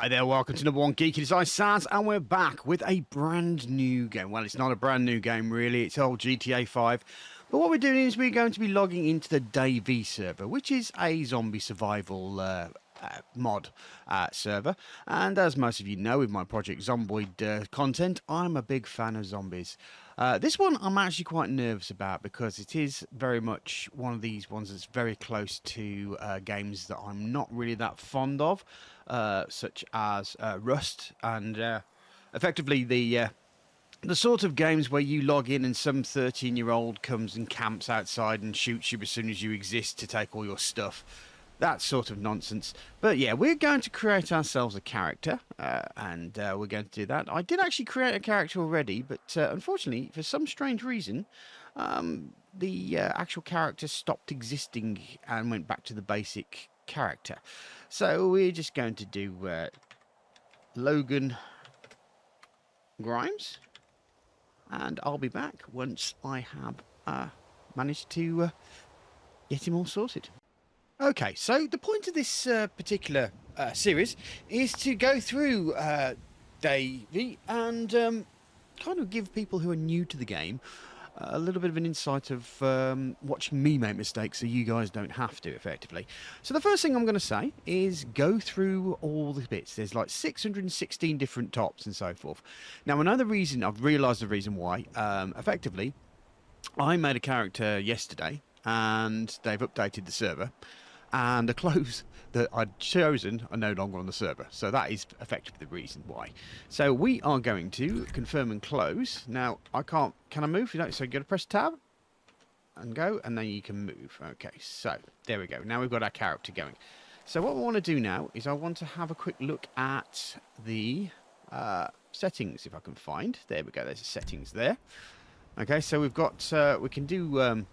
Hi there, welcome to number one Geeky Design Sans, and we're back with a brand new game. Well, it's not a brand new game really, it's old GTA 5. But what we're doing is we're going to be logging into the DayV server, which is a zombie survival mod server. And as most of you know, with my Project Zomboid content, I'm a big fan of zombies. This one I'm actually quite nervous about because it is very much one of these ones that's very close to games that I'm not really that fond of, such as Rust and effectively the sort of games where you log in and some 13-year-old comes and camps outside and shoots you as soon as you exist to take all your stuff. That sort of nonsense. But yeah, we're going to create ourselves a character, and we're going to do that. I did actually create a character already, but unfortunately, for some strange reason, the actual character stopped existing and went back to the basic character. So we're just going to do Logan Grimes, and I'll be back once I have managed to get him all sorted. Okay, so the point of this particular series is to go through DayV and kind of give people who are new to the game a little bit of an insight of watching me make mistakes so you guys don't have to, effectively. So the first thing I'm going to say is go through all the bits. There's like 616 different tops and so forth. Now, another reason, I've realised the reason why, effectively, I made a character yesterday and they've updated the server. And the clothes that I'd chosen are no longer on the server. So that is effectively the reason why. So we are going to confirm and close. Now, I can't... Can I move? So you've got to press tab and go, and then you can move. Okay, so there we go. Now we've got our character going. So what I want to do now is I want to have a quick look at the settings, if I can find. There we go. There's the settings there. Okay, so we've got... we can do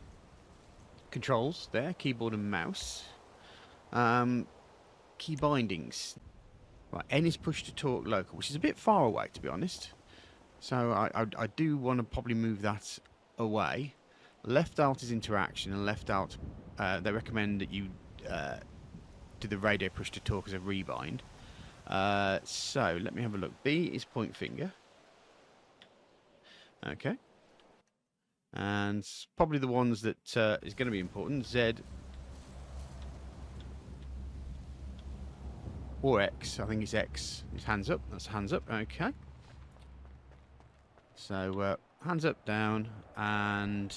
controls there, keyboard and mouse. Key bindings. Right, N is push to talk local, which is a bit far away, to be honest. So I do want to probably move that away. Left alt is interaction, and left alt, they recommend that you do the radio push to talk as a rebind. So let me have a look. B is point finger. Okay. And probably the ones that is going to be important. Z or X. I think it's X. It's hands up. That's hands up. Okay. So hands up, down, and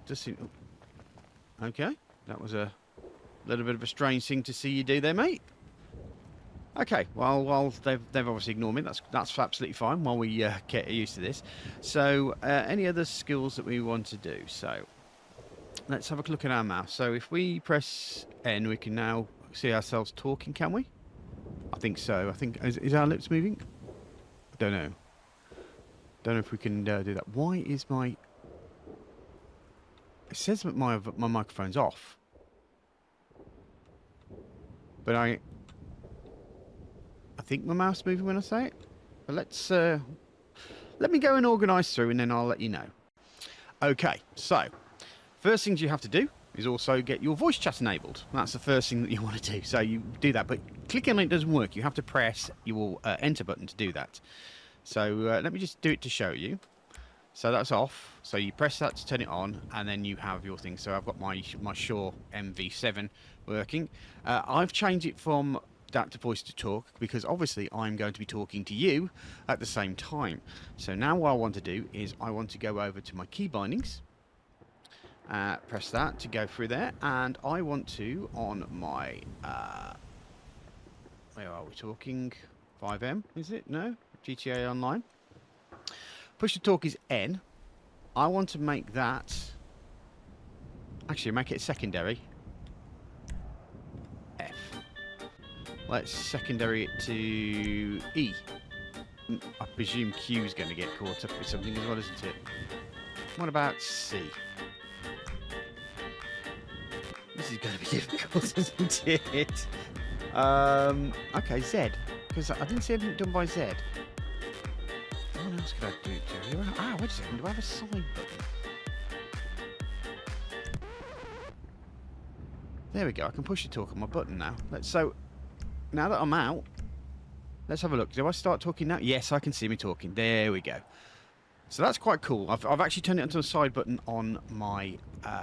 just seem. Okay, that was a little bit of a strange thing to see you do there, mate. Okay, well, while they've obviously ignored me, that's absolutely fine while we get used to this. So, any other skills that we want to do? So, let's have a look at our mouse. So, if we press N, we can now see ourselves talking, can we? I think so. I think is our lips moving? I don't know. Don't know if we can do that. Why is my? It says that my microphone's off, but I think my mouse is moving when I say it. But let's let me go and organise through, and then I'll let you know. Okay, so first things you have to do is also get your voice chat enabled. That's the first thing that you want to do. So you do that, but clicking on it doesn't work. You have to press your enter button to do that. So let me just do it to show you. So that's off. So you press that to turn it on, and then you have your thing. So I've got my Shure MV7 working. I've changed it from that to voice to talk because obviously I'm going to be talking to you at the same time. So now what I want to do is I want to go over to my key bindings, press that to go through there, and I want to on my where are we talking? FiveM, is it? No? GTA Online. Push to talk is N. I want to make that actually make it secondary. F. Let's secondary it to E. I presume Q is going to get caught up with something as well, isn't it? What about C? This is going to be difficult, isn't it? Okay, Z. Because I didn't see anything done by Z. What else could I do it to? Wait a second. Do I have a side button? There we go. I can push the talk on my button now. So, now that I'm out, let's have a look. Do I start talking now? Yes, I can see me talking. There we go. So that's quite cool. I've actually turned it into a side button on my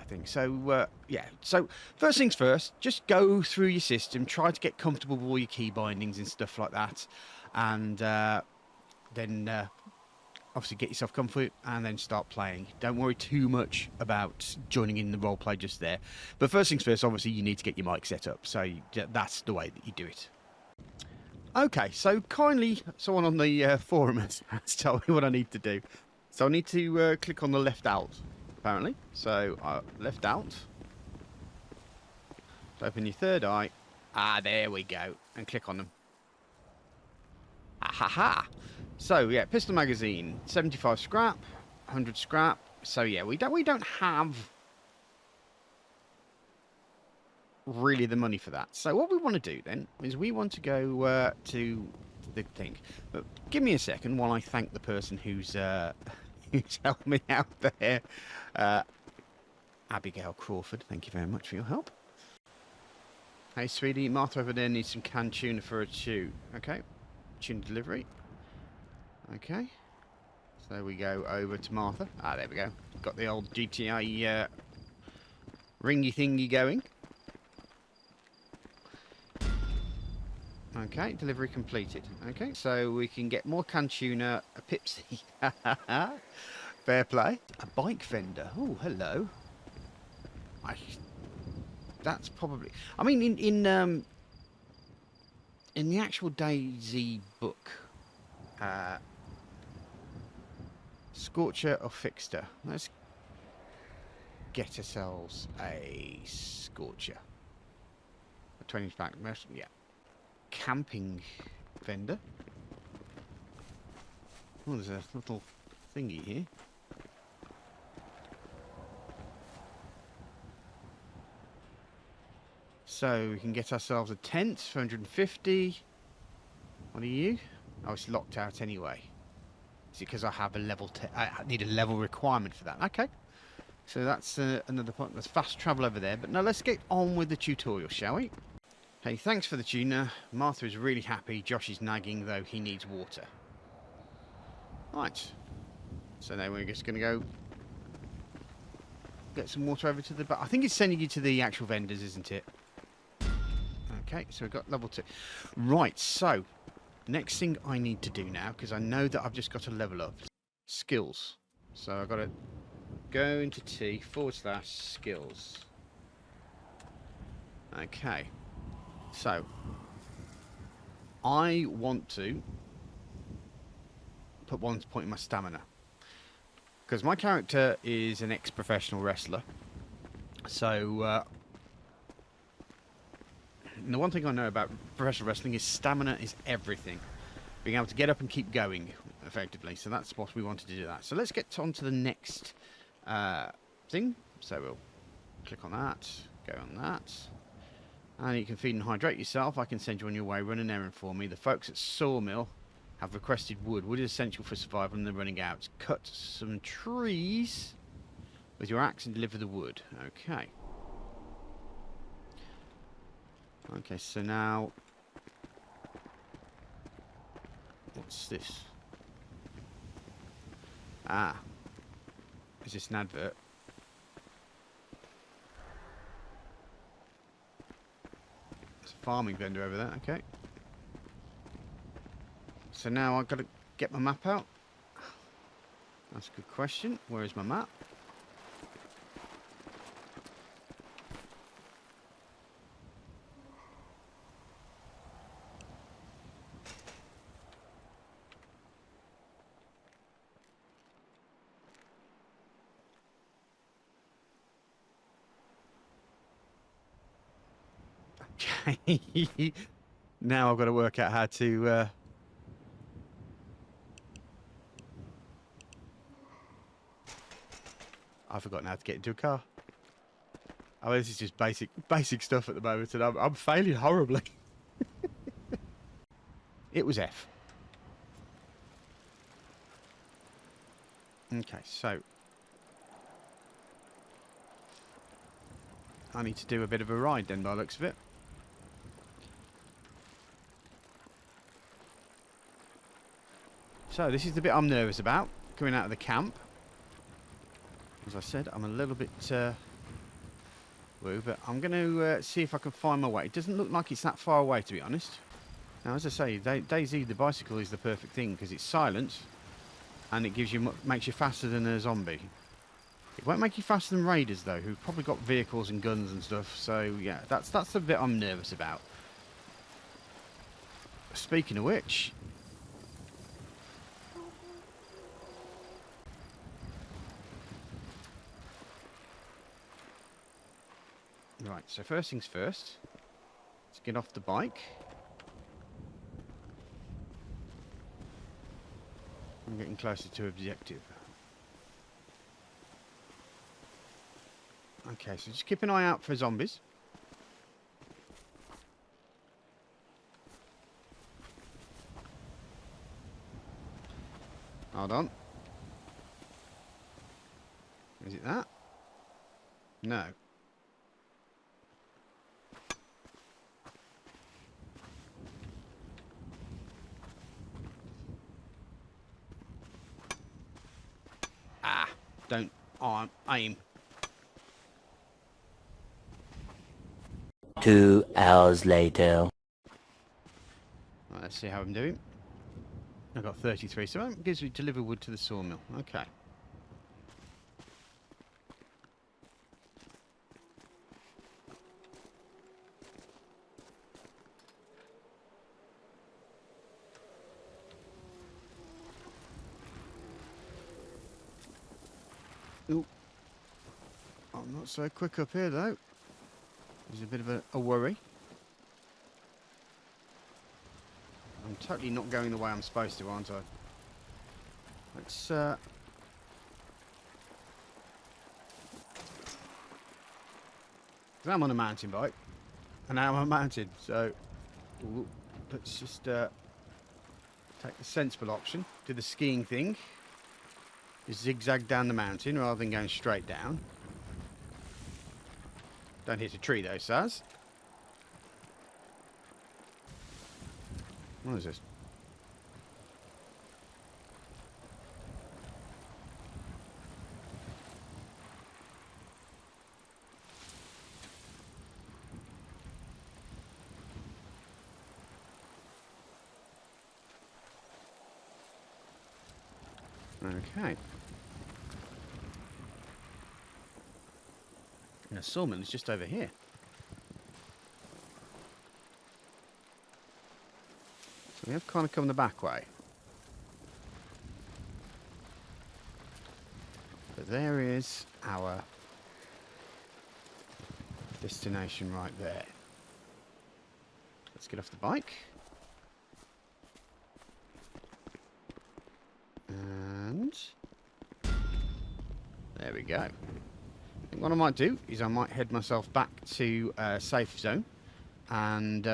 thing. So, yeah. So, first things first, just go through your system. Try to get comfortable with all your key bindings and stuff like that. And then obviously get yourself comfort and then start playing. Don't worry too much about joining in the roleplay just there. But first things first, obviously you need to get your mic set up. So that's the way that you do it. Okay, so kindly someone on the forum has told me what I need to do. So I need to click on the left out, apparently. So left out. So open your third eye. Ah, there we go. And click on them. Ah ha ha. So yeah, pistol magazine, 75 scrap, 100 scrap. So yeah, we don't have really the money for that. So what we want to do then is we want to go to the thing. But give me a second while I thank the person who's who's helped me out there. Abigail Crawford, thank you very much for your help. Hey sweetie, Martha over there needs some canned tuna for a chew. Okay, tuna delivery. Okay, so we go over to Martha. Ah, there we go. Got the old GTA ringy thingy going. Okay, delivery completed. Okay, so we can get more canned tuna, a Pipsy. Fair play. A bike vendor. Oh, hello. That's probably... I mean, in the actual DayZ book... Scorcher or Fixter? Let's get ourselves a Scorcher. A 20 pack, yeah. Camping vendor. Oh, there's a little thingy here. So we can get ourselves a tent for 150. What are you? Oh, it's locked out anyway. Is it because I have a level? I need a level requirement for that. Okay. So that's another point. There's fast travel over there. But now let's get on with the tutorial, shall we? Hey, thanks for the tuna. Martha is really happy. Josh is nagging, though he needs water. Right. So now we're just going to go get some water over to the... I think it's sending you to the actual vendors, isn't it? Okay, so we've got level 2. Right, so next thing I need to do now, because I know that I've just got to level up. Skills. So I've got to go into T/skills. Okay. So, I want to put 1 point in my stamina. Because my character is an ex-professional wrestler. So, the one thing I know about professional wrestling is stamina is everything. Being able to get up and keep going, effectively. So that's what we wanted to do that. So let's get on to the next thing. So we'll click on that, go on that. And you can feed and hydrate yourself. I can send you on your way. Run an errand for me. The folks at Sawmill have requested wood. Wood is essential for survival and they're running out. Cut some trees with your axe and deliver the wood. Okay. Okay, so now... What's this? Ah. Is this an advert? Farming vendor over there, okay. So now I've got to get my map out. That's a good question. Where is my map? Okay. Now I've got to work out how to... I've forgotten how to get into a car. Oh, this is just basic stuff at the moment, and I'm failing horribly. It was F. Okay, so... I need to do a bit of a ride then, by the looks of it. So this is the bit I'm nervous about, coming out of the camp. As I said, I'm a little bit woo, but I'm going to see if I can find my way. It doesn't look like it's that far away, to be honest. Now, as I say, DayZ, the bicycle, is the perfect thing because it's silent and it gives you makes you faster than a zombie. It won't make you faster than raiders, though, who've probably got vehicles and guns and stuff. So, yeah, that's the bit I'm nervous about. Speaking of which... Right, so first things first. Let's get off the bike. I'm getting closer to objective. Okay, so just keep an eye out for zombies. Hold on. Is it that? No. Ah, don't aim. 2 hours later. Right, let's see how I'm doing. I've got 33, so that gives me deliver wood to the sawmill. Okay. Ooh. I'm not so quick up here, though. There's a bit of a worry. I'm totally not going the way I'm supposed to, aren't I? Let's, because I'm on a mountain bike. And now I'm on a mountain, so... Ooh, let's just, take the sensible option. Do the skiing thing. Just zigzag down the mountain rather than going straight down. Don't hit a tree though, Saz. What is this? Okay. And the sawmill is just over here. So we have kind of come the back way. But there is our destination right there. Let's get off the bike. And there we go. I think what I might do is I might head myself back to safe zone and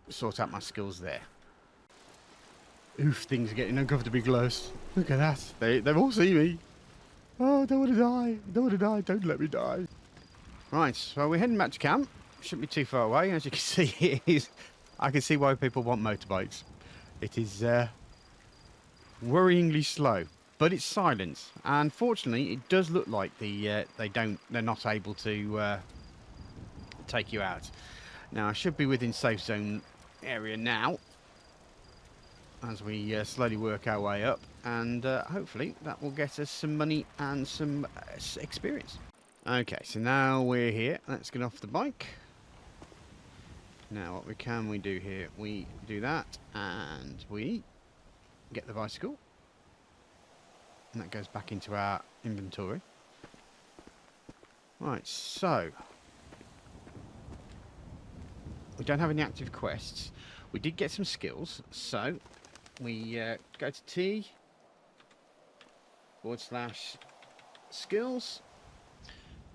sort out my skills there. Oof, things are getting uncomfortably close. Look at that. They've all seen me. Oh, I don't want to die. I don't want to die. Don't let me die. Right, so we're heading back to camp. Shouldn't be too far away. As you can see, I can see why people want motorbikes. It is worryingly slow, but it's silent. And fortunately, it does look like they're not able to take you out. Now, I should be within safe zone area now, as we slowly work our way up, and hopefully that will get us some money and some experience. Okay, so now we're here. Let's get off the bike. Now, what can we do here? We do that, and we get the bicycle. And that goes back into our inventory. Right, so we don't have any active quests. We did get some skills, so we go to T/skills.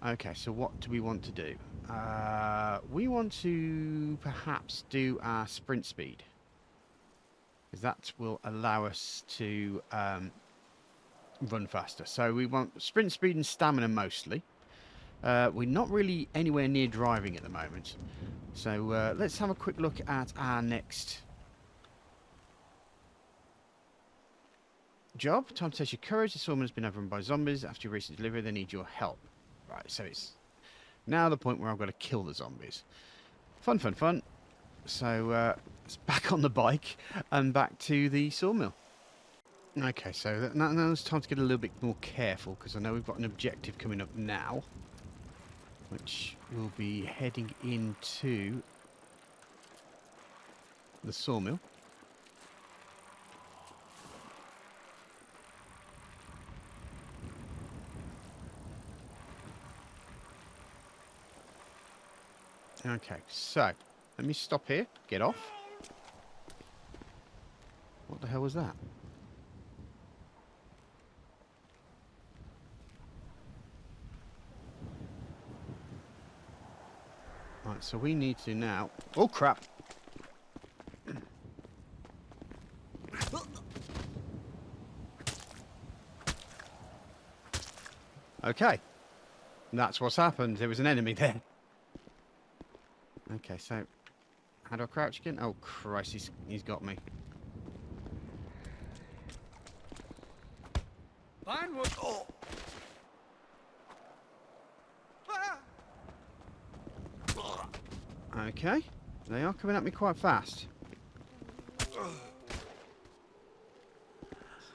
Okay, so what do we want to do? We want to perhaps do our sprint speed, because that will allow us to run faster. So we want sprint speed and stamina mostly. We're not really anywhere near driving at the moment. So let's have a quick look at our next job. Time to test your courage. The sawman has been overrun by zombies. After your recent delivery, they need your help. Right, so it's now the point where I've got to kill the zombies. Fun, fun, fun. So it's back on the bike and back to the sawmill. Okay, so now it's time to get a little bit more careful, because I know we've got an objective coming up now, which will be heading into the sawmill. Okay, so let me stop here, get off. What the hell was that? Right, so we need to now... Oh, crap! Okay. That's what's happened. There was an enemy there. Okay, so... How do I crouch again? Oh, Christ, he's got me. Oh. Okay. They are coming at me quite fast.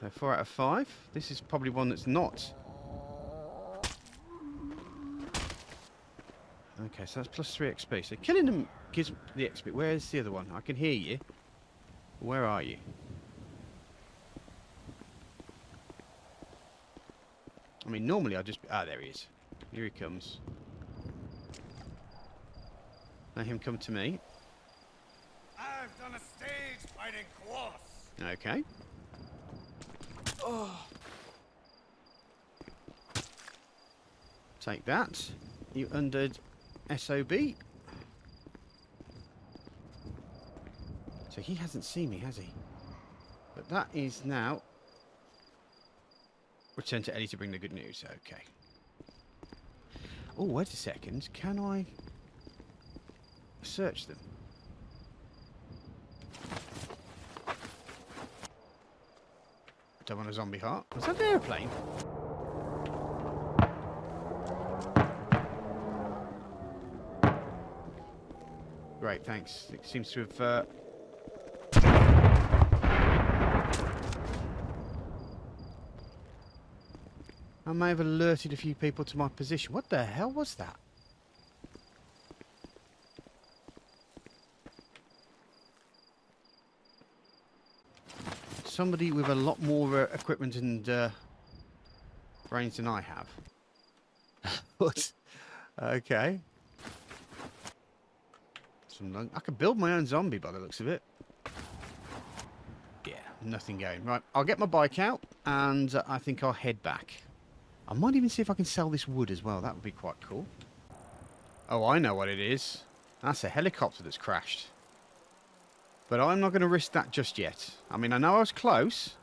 So 4 out of 5. This is probably one that's not. Okay, so that's plus 3 XP. So killing them gives the XP. Where's the other one? I can hear you. Where are you? I mean, normally I'd just... Ah, there he is. Here he comes. Let him come to me. I've done a stage fighting course. Okay. Oh. Take that. You undead SOB. So he hasn't seen me, has he? But that is now... Return to Ellie to bring the good news. Okay. Oh, wait a second. Can I search them? Don't want a zombie heart. Was that an airplane? Great, thanks. It seems to have... I may have alerted a few people to my position. What the hell was that? Somebody with a lot more equipment and brains than I have. What? Okay. I could build my own zombie by the looks of it. Yeah, nothing going. Right, I'll get my bike out and I think I'll head back. I might even see if I can sell this wood as well. That would be quite cool. Oh, I know what it is. That's a helicopter that's crashed. But I'm not going to risk that just yet. I mean, I know I was close.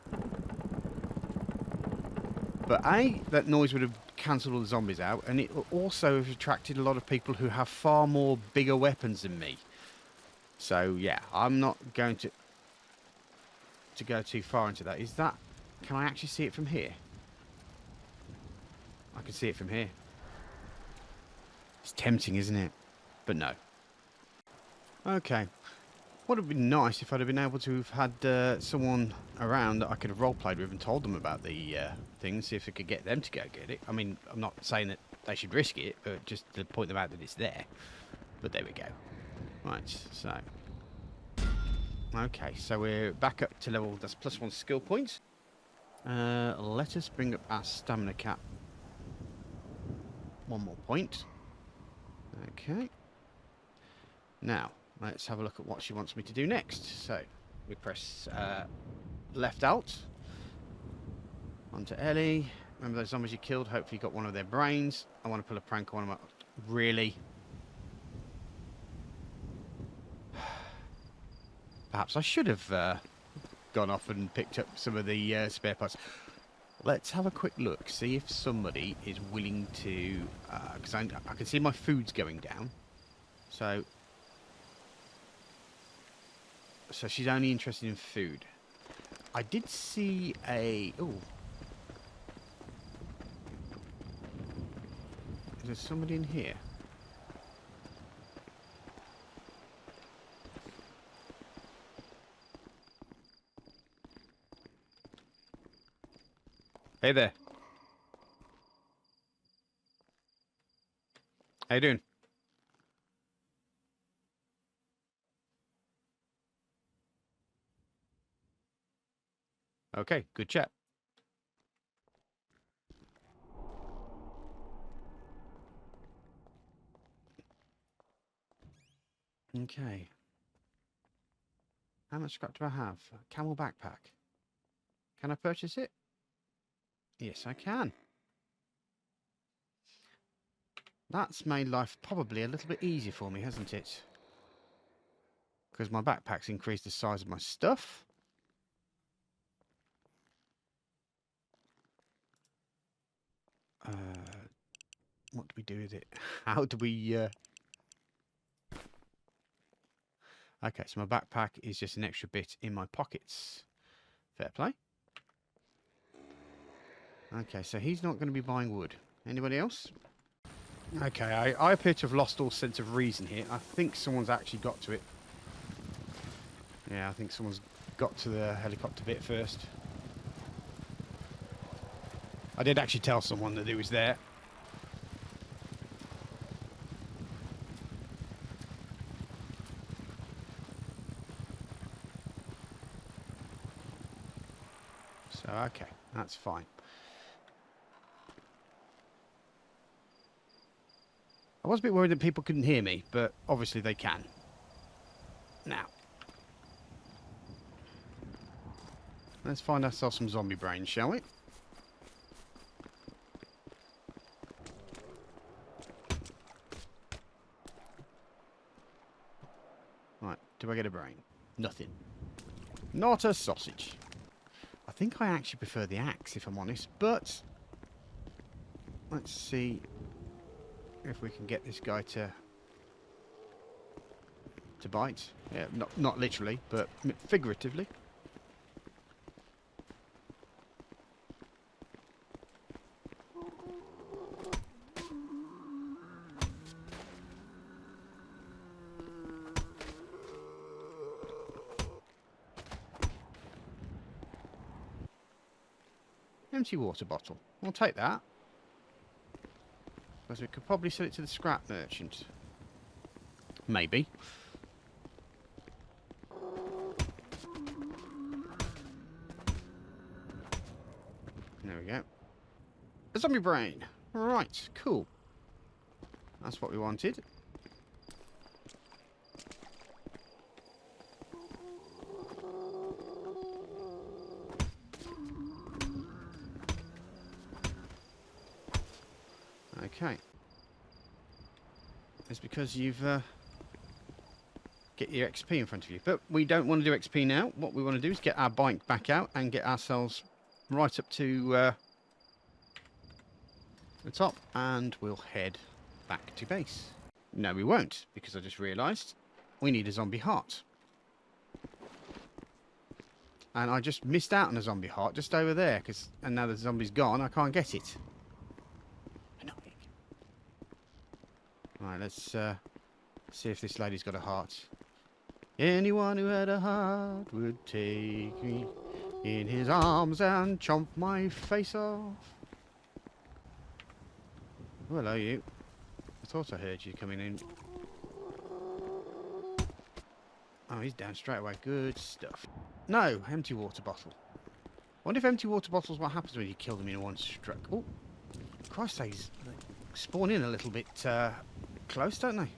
But A, that noise would have cancelled all the zombies out. And it would also have attracted a lot of people who have far more bigger weapons than me. So, yeah, I'm not going to go too far into that. Is that... Can I actually see it from here? I can see it from here. It's tempting, isn't it? But no. Okay. Would have been nice if I'd have been able to have had someone around that I could have roleplayed with and told them about the thing, see if I could get them to go get it. I mean, I'm not saying that they should risk it, but just to point them out that it's there. But there we go. Right, so... Okay, so we're back up to level... That's +1 skill points. Let us bring up our stamina cap. 1 more point. Okay. Now, let's have a look at what she wants me to do next. So, we press left alt. Onto Ellie. Remember those zombies you killed? Hopefully you got one of their brains. I want to pull a prank on them. Really? Perhaps I should have gone off and picked up some of the spare parts. Let's have a quick look, see if somebody is willing to... Because I can see my food's going down. So she's only interested in food. I did see a... Oh. Is there somebody in here? Hey there. How you doing? Okay, good chat. Okay. How much scrap do I have? Camel backpack. Can I purchase it? Yes, I can. That's made life probably a little bit easier for me, hasn't it? Because my backpack's increased the size of my stuff. What do we do with it? How do we... Okay, so my backpack is just an extra bit in my pockets. Fair play. Okay, so he's not going to be buying wood. Anybody else? Okay, I appear to have lost all sense of reason here. I think someone's actually got to it. Yeah, I think someone's got to the helicopter bit first. I did actually tell someone that it was there. So, okay, that's fine. I was a bit worried that people couldn't hear me, but obviously they can. Now, let's find ourselves some zombie brains, shall we? Right, do I get a brain? Nothing. Not a sausage. I think I actually prefer the axe, if I'm honest, but let's see if we can get this guy to bite. Yeah, not literally, but figuratively. Empty water bottle. We'll take that. Because we could probably sell it to the scrap merchant. Maybe. There we go. A zombie brain. Right, cool. That's what we wanted. Okay. It's because you've get your XP in front of you. But we don't want to do XP now. What we want to do is get our bike back out and get ourselves right up to the top, and we'll head back to base. No, we won't, because I just realised we need a zombie heart. And I just missed out on a zombie heart just over there, and now the zombie's gone, I can't get it. Annoying. Right, let's see if this lady's got a heart. Anyone who had a heart would take me in his arms and chomp my face off. Oh, hello, you. I thought I heard you coming in. Oh, he's down straight away. Good stuff. No, empty water bottle. Wonder if empty water bottles, what happens when you kill them in one stroke. Oh, Christ, they spawn in a little bit close, don't they?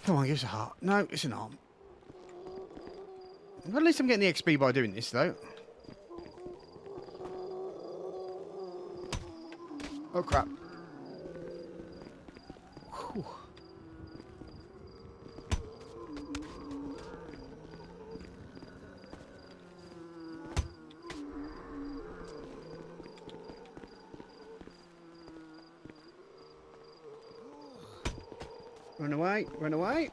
Come on, give us a heart. No, it's an arm. Well, at least I'm getting the XP by doing this, though. Oh, crap. Whew. Run away, run away.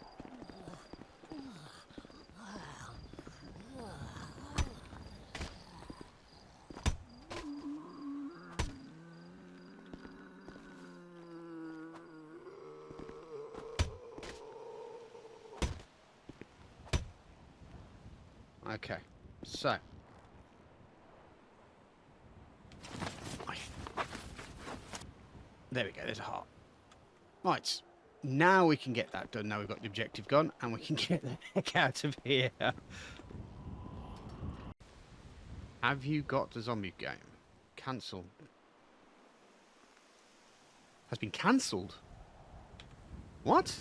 Okay, so. There we go, there's a heart. Right, now we can get that done. Now we've got the objective gone, and we can get the heck out of here. Have you got the zombie game? Cancelled. Has been cancelled? What?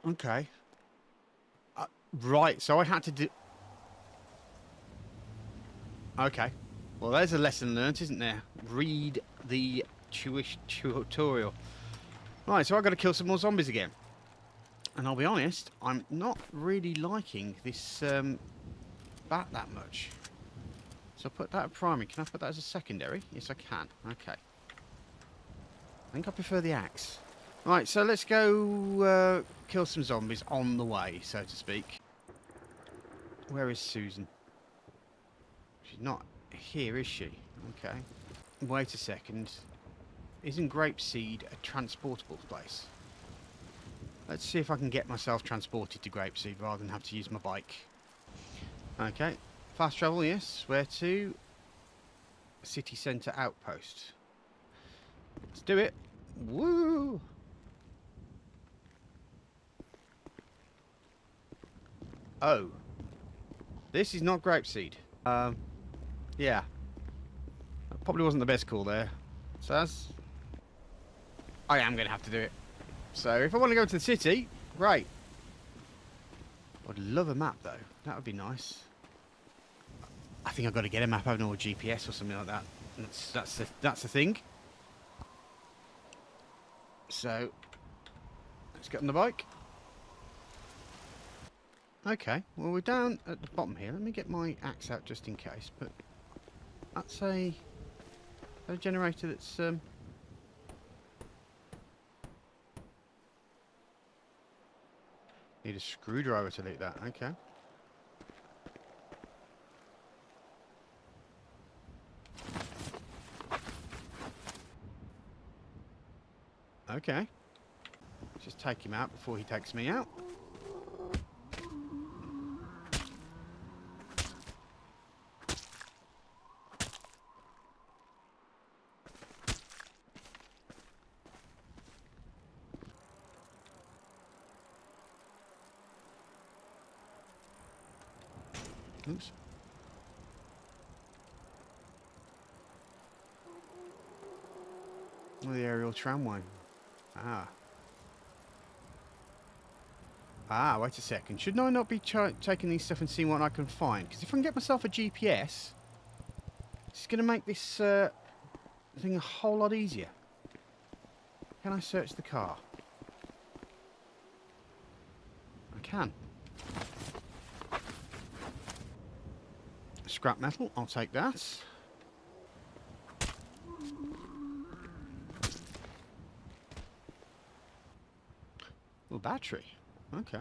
Okay. Right, so I had to do... Okay. Well, there's a lesson learnt, isn't there? Read the tutorial. Right, so I've got to kill some more zombies again. And I'll be honest, I'm not really liking this bat that much. So I'll put that at primary. Can I put that as a secondary? Yes, I can. Okay. I think I prefer the axe. Right, so let's go kill some zombies on the way, so to speak. Where is Susan? She's not here, is she? Okay. Wait a second. Isn't Grapeseed a transportable place? Let's see if I can get myself transported to Grapeseed rather than have to use my bike. Okay. Fast travel, yes. Where to? City centre outpost. Let's do it. Woo! Oh. This is not Grapeseed. Yeah. That probably wasn't the best call there. Saz? I am going to have to do it. So, if I want to go to the city, great. I'd love a map, though. That would be nice. I think I've got to get a map, haven't I, or GPS or something like that. That's the thing. So, let's get on the bike. Okay, well, we're down at the bottom here. Let me get my axe out just in case. But that's a generator that's... Need a screwdriver to loot that. Okay. Okay. Let's just take him out before he takes me out. Oops. Oh, the aerial tramway. Wait a second. Shouldn't I not be taking these stuff and seeing what I can find? Because if I can get myself a GPS, it's going to make this thing a whole lot easier. Can I search the car? I can. Scrap metal, I'll take that. Oh, battery. Okay.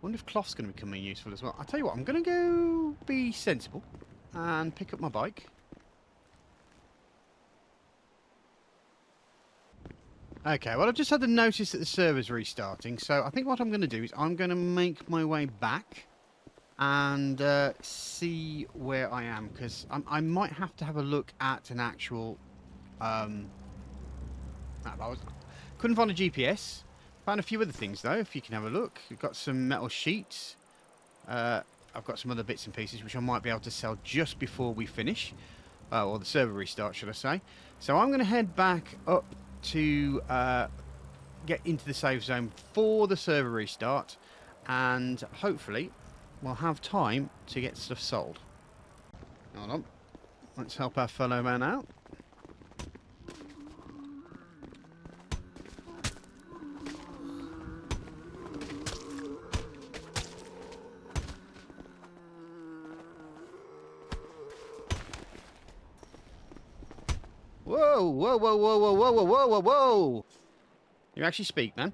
Wonder if cloth's going to become useful as well. I'll tell you what, I'm going to go be sensible and pick up my bike. Okay, well, I've just had the notice that the server's restarting, so I think what I'm going to do is I'm going to make my way back and see where I am, because I might have to have a look at an actual map. Couldn't find a GPS. Found a few other things though, if you can have a look. We've got some metal sheets. I've got some other bits and pieces which I might be able to sell just before we finish, or the server restart, should I say. So I'm going to head back up to get into the save zone for the server restart. and hopefully we'll have time to get stuff sold. Hold on. Let's help our fellow man out. Whoa, whoa, whoa, whoa, whoa, whoa, whoa, whoa, whoa, whoa! You actually speak, man?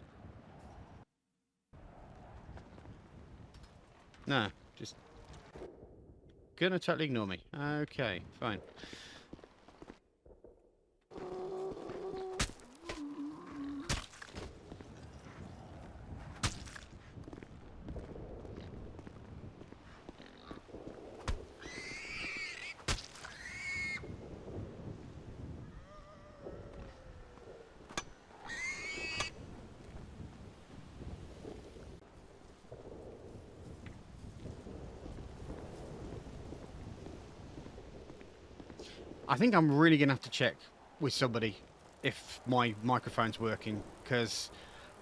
No, just gonna totally ignore me. Okay, fine. I think I'm really going to have to check with somebody if my microphone's working, because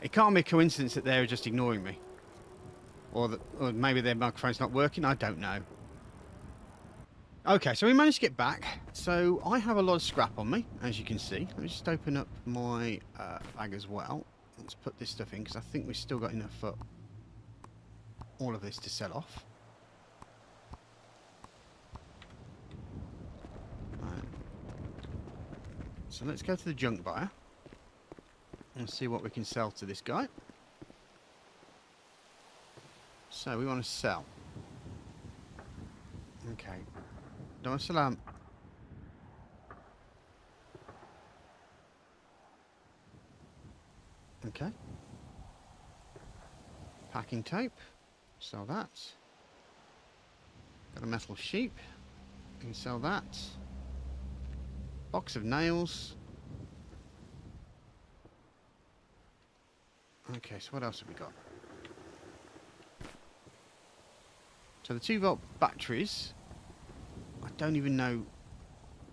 it can't be a coincidence that they're just ignoring me. Or maybe their microphone's not working, I don't know. Okay, so we managed to get back. So I have a lot of scrap on me, as you can see. Let me just open up my bag as well. Let's put this stuff in, because I think we've still got enough for all of this to sell off. So let's go to the junk buyer and see what we can sell to this guy. So we want to sell. Okay. Don't want to sell Okay. Packing tape. Sell that. Got a metal sheep. We can sell that. Box of nails. Okay, so what else have we got? So the 2-volt batteries. I don't even know.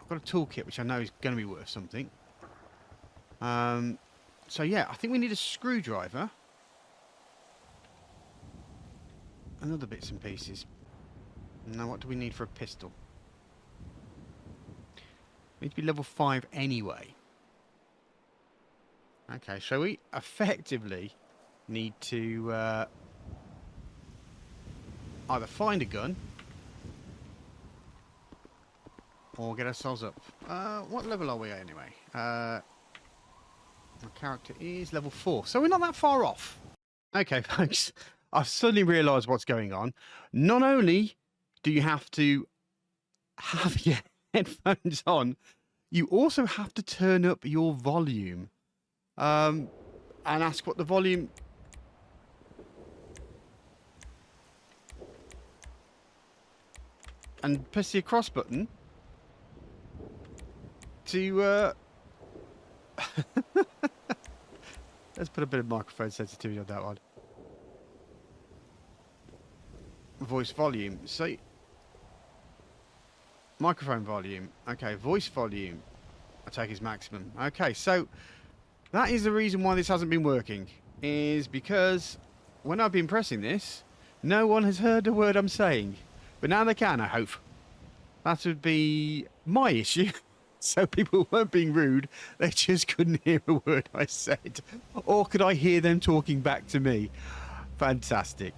I've got a toolkit which I know is going to be worth something. So yeah, I think we need a screwdriver. And other bits and pieces. Now what do we need for a pistol? We need to be level 5 anyway. Okay, so we effectively need to either find a gun or get ourselves up. What level are we anyway? My character is level 4, so we're not that far off. Okay, folks, I've suddenly realised what's going on. Not only do you have to have your headphones on, you also have to turn up your volume and ask what the volume... and press the across button to let's put a bit of microphone sensitivity on that one. Voice volume. So microphone volume. Okay, voice volume. I take is maximum. Okay, so that is the reason why this hasn't been working. Is because when I've been pressing this, no one has heard a word I'm saying. But now they can, I hope. That would be my issue. So people weren't being rude. They just couldn't hear a word I said. Or could I hear them talking back to me? Fantastic.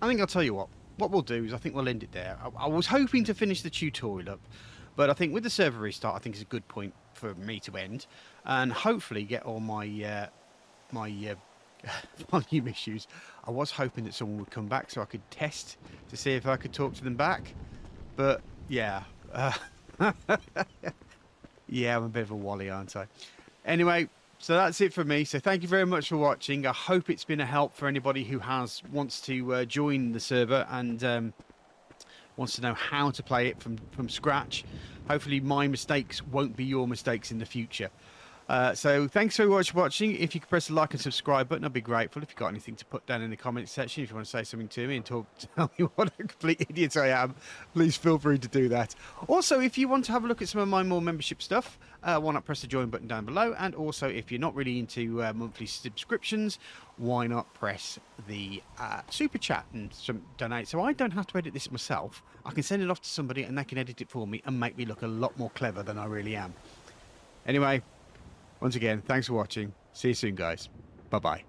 I think I'll tell you what. What we'll do is I think we'll end it there. I was hoping to finish the tutorial up, but I think with the server restart, I think it's a good point for me to end, and hopefully get all my volume issues. I was hoping that someone would come back so I could test to see if I could talk to them back, but yeah, yeah, I'm a bit of a wally, aren't I? Anyway. So that's it for me. So thank you very much for watching. I hope it's been a help for anybody who wants to join the server and wants to know how to play it from scratch. Hopefully my mistakes won't be your mistakes in the future. So thanks very much for watching. If you could press the like and subscribe button, I'd be grateful. If you've got anything to put down in the comments section, if you want to say something to me and tell me what a complete idiot I am, please feel free to do that. Also, if you want to have a look at some of my more membership stuff, why not press the join button down below? And also, if you're not really into monthly subscriptions, why not press the super chat and donate? So I don't have to edit this myself. I can send it off to somebody and they can edit it for me and make me look a lot more clever than I really am. Anyway, once again, thanks for watching. See you soon, guys. Bye-bye.